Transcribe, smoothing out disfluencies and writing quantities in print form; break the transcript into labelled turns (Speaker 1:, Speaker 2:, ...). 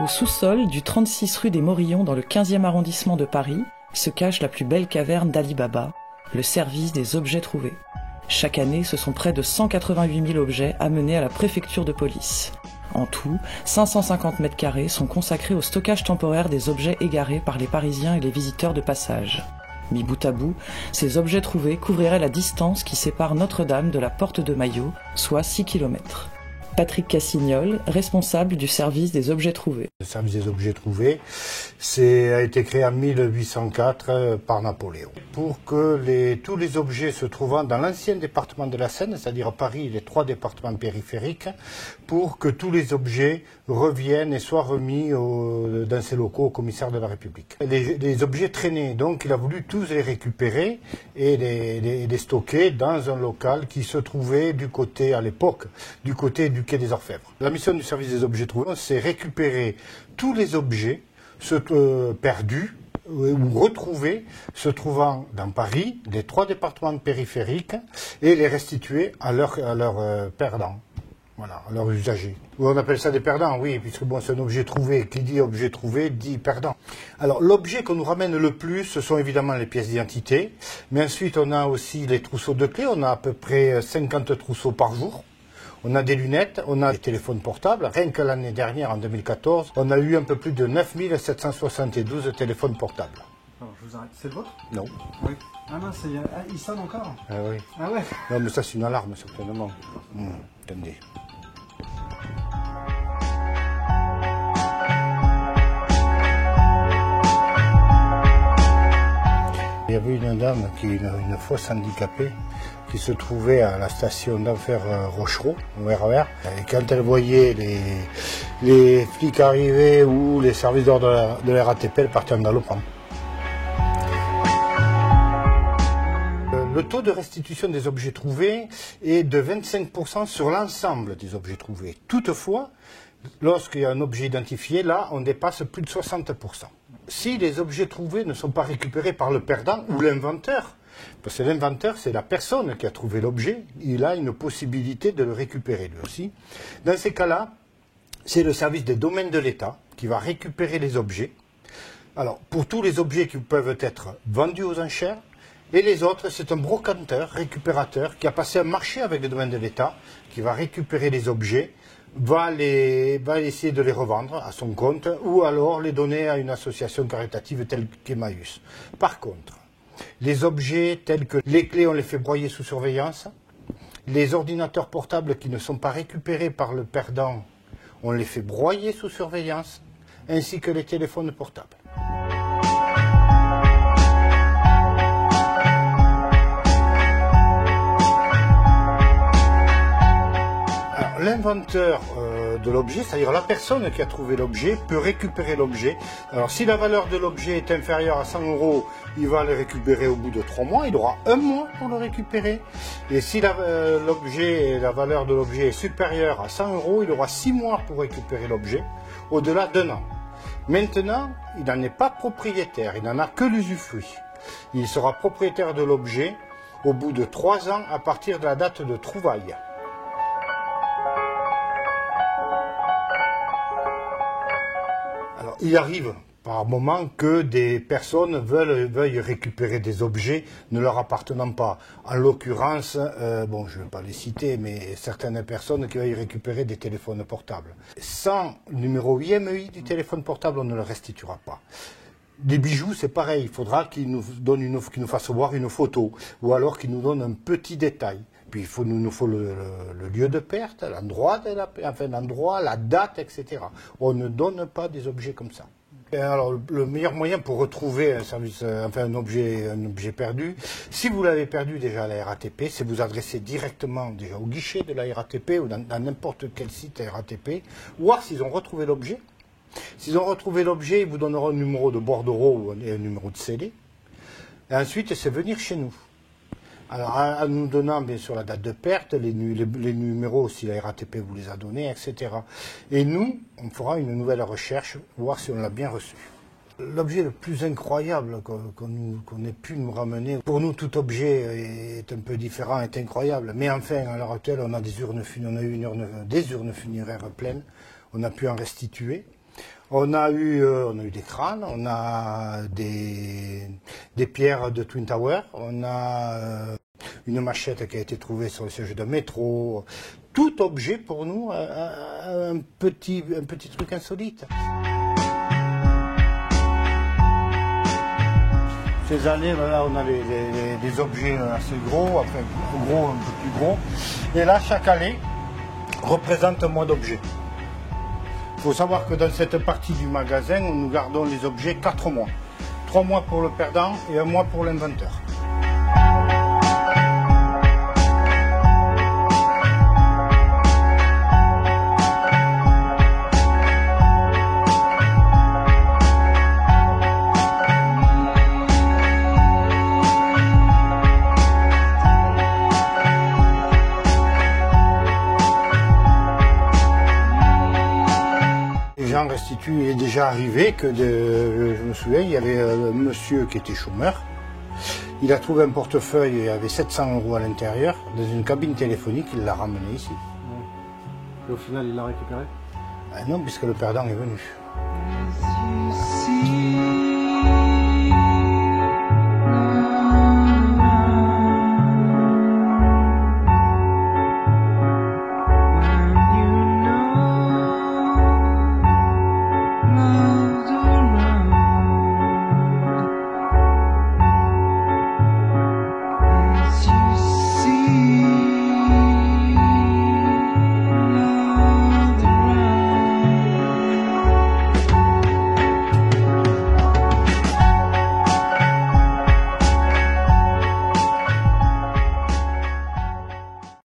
Speaker 1: Au sous-sol du 36 rue des Morillons dans le 15e arrondissement de Paris se cache la plus belle caverne d'Ali Baba, le service des objets trouvés. Chaque année, ce sont près de 188 000 objets amenés à la préfecture de police. En tout, 550 mètres carrés sont consacrés au stockage temporaire des objets égarés par les Parisiens et les visiteurs de passage. Mis bout à bout, ces objets trouvés couvriraient la distance qui sépare Notre-Dame de la porte de Maillot, soit 6 km. Patrick Cassignol, responsable du service des objets trouvés.
Speaker 2: Le service des objets trouvés a été créé en 1804 par Napoléon. Pour que tous les objets se trouvant dans l'ancien département de la Seine, c'est-à-dire Paris et les 3 départements périphériques, pour que tous les objets reviennent et soient remis dans ces locaux au commissaire de la République. Les objets traînaient, donc il a voulu tous les récupérer et les stocker dans un local qui se trouvait du côté, à l'époque, du côté du quai des Orfèvres. La mission du service des objets trouvés, c'est récupérer tous les objets perdus ou retrouvés se trouvant dans Paris, les 3 départements périphériques, et les restituer à leurs perdants, voilà, à leurs usagers. On appelle ça des perdants, oui, puisque bon, c'est un objet trouvé. Qui dit objet trouvé dit perdant. Alors l'objet qu'on nous ramène le plus, ce sont évidemment les pièces d'identité, mais ensuite on a aussi les trousseaux de clés, on a à peu près 50 trousseaux par jour. On a des lunettes, on a des téléphones portables. Rien que l'année dernière, en 2014, on a eu un peu plus de 9 772 téléphones portables.
Speaker 3: Alors, je vous arrête. C'est le vôtre?
Speaker 2: Non.
Speaker 3: Oui. Ah mince, il sonne encore?
Speaker 2: Ah oui.
Speaker 3: Ah ouais?
Speaker 2: Non, mais ça c'est une alarme, certainement. Attendez. Il y avait une dame, une fausse handicapée, qui se trouvait à la station d'Enfer Rochereau, au RER. Et quand elle voyait les flics arriver ou les services d'ordre de la RATP, elle partait en galopant. Le taux de restitution des objets trouvés est de 25% sur l'ensemble des objets trouvés. Toutefois, lorsqu'il y a un objet identifié, là, on dépasse plus de 60%. Si les objets trouvés ne sont pas récupérés par le perdant ou l'inventeur, parce que l'inventeur, c'est la personne qui a trouvé l'objet, il a une possibilité de le récupérer lui aussi. Dans ces cas-là, c'est le service des domaines de l'État qui va récupérer les objets. Alors, pour tous les objets qui peuvent être vendus aux enchères, et les autres, c'est un brocanteur, récupérateur, qui a passé un marché avec les domaines de l'État, qui va récupérer les objets, va essayer de les revendre à son compte, ou alors les donner à une association caritative telle qu'Emmaüs. Par contre, les objets tels que les clés, on les fait broyer sous surveillance, les ordinateurs portables qui ne sont pas récupérés par le perdant, on les fait broyer sous surveillance, ainsi que les téléphones portables. L'inventeur de l'objet, c'est-à-dire la personne qui a trouvé l'objet, peut récupérer l'objet. Alors si la valeur de l'objet est inférieure à 100 €, il va le récupérer au bout de 3 mois, il aura 1 mois pour le récupérer. Et si la valeur de l'objet est supérieure à 100 €, il aura 6 mois pour récupérer l'objet, au-delà d'1 an. Maintenant, il n'en est pas propriétaire, il n'en a que l'usufruit. Il sera propriétaire de l'objet au bout de 3 ans à partir de la date de trouvaille. Alors, il arrive par moment que des personnes veuillent récupérer des objets ne leur appartenant pas. En l'occurrence, bon, je ne vais pas les citer, mais certaines personnes qui veuillent récupérer des téléphones portables. Sans le numéro IMEI du téléphone portable, on ne le restituera pas. Les bijoux, c'est pareil. Il faudra qu'ils nous fassent voir une photo, ou alors qu'ils nous donnent un petit détail. Puis il nous faut le lieu de perte, l'endroit, la date, etc. On ne donne pas des objets comme ça. Et alors, le meilleur moyen pour retrouver un objet perdu, si vous l'avez perdu déjà à la RATP, c'est vous adresser directement déjà au guichet de la RATP ou dans n'importe quel site RATP, voir s'ils ont retrouvé l'objet. S'ils ont retrouvé l'objet, ils vous donneront un numéro de bordereau ou un numéro de scellé. Et ensuite, c'est venir chez nous. Alors, en nous donnant bien sûr la date de perte, les numéros si la RATP vous les a donnés, etc. Et nous, on fera une nouvelle recherche, voir si on l'a bien reçu. L'objet le plus incroyable qu'on ait pu nous ramener, pour nous tout objet est un peu différent, est incroyable, mais enfin à l'heure actuelle on a des urnes funéraires pleines, on a pu en restituer. On a eu des crânes, on a des pierres de Twin Tower, on a une machette qui a été trouvée sur le siège de métro. Tout objet pour nous a un petit truc insolite. Ces années, là, on a des objets assez gros, enfin gros, un peu plus gros. Et là, chaque allée représente un mois d'objets. Il faut savoir que dans cette partie du magasin, nous gardons les objets 4 mois. 3 mois pour le perdant et 1 mois pour l'inventeur. Les gens restituent, il est déjà arrivé que, je me souviens, il y avait un monsieur qui était chômeur. Il a trouvé un portefeuille, il y avait 700 € à l'intérieur, dans une cabine téléphonique, il l'a ramené ici.
Speaker 3: Et au final, il l'a récupéré?
Speaker 2: Ah non, puisque le perdant est venu.